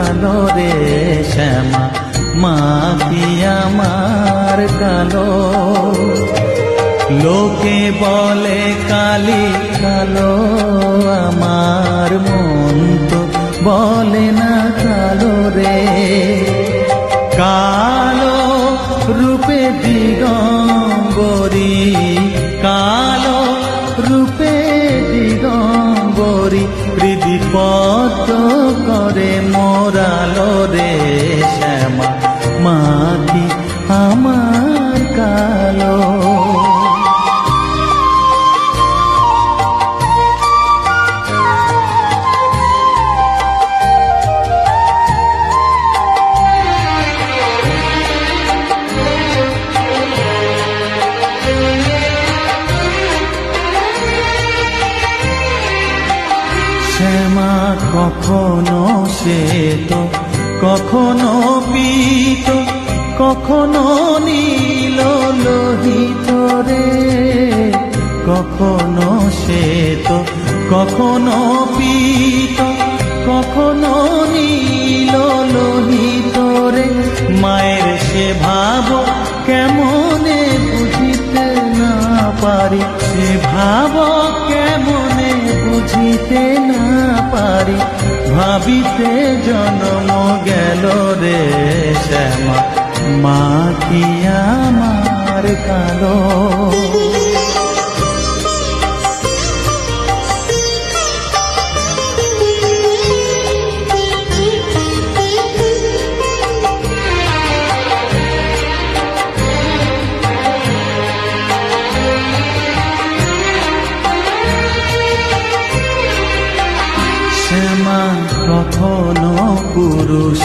কালো রে শ্যামা, মা কি আমার কালো। লোকে বলে কালি কালো, আমার মন তো বলে না কালো রে। কালো রূপে দিগম্বরী, কালো রূপে দিগম্বরী, হৃদিপদ্ম করে মোরালো রে শ্যামা, মা কি আমার কালো। শ্যামা কখনো শ্বেত, কখনো পীত, কখনো নীল লোহিত রে। কখনো শ্বেত, কখনো পীত, কখনো নীল লোহিত রে। মায়ের সে ভাব কেমনে বুঝিতে না পারি, সে ভাব কেমনে বুঝিতে না পারি, ভাবিতে জন্ম গেল রে শ্যামা, মা কি আমার কালো। শ্যামা কখনো পুরুষ,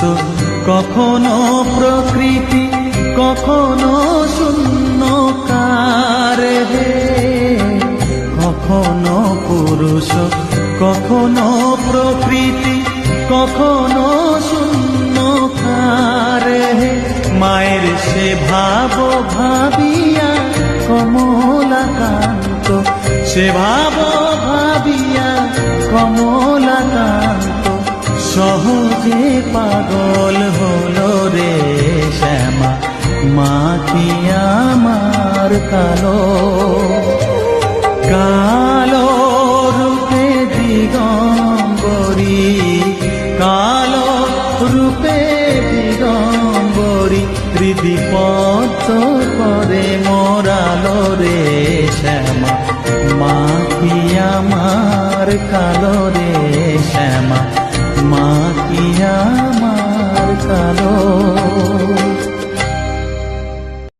কখনো প্রকৃতি, কখনো শূন্যকার হে। কখনো পুরুষ, কখনো প্রকৃতি, কখনো শূন্যকার হে। মায়ের সে ভাব ভাবিয়া কমলাকান্ত, সে ভাব ভাবিয়া কমলাকান্ত, সহজে পাগল হলো রে শ্যামা, মা কি আমার কালো। কালো রূপে দিগম্বরী, কালো রূপে দিগম্বরী, হৃদিপদ্ম করে মোরালো রে শ্যামা, মা কি আমার কালো রে শ্যামা, মা কি আমার কালো।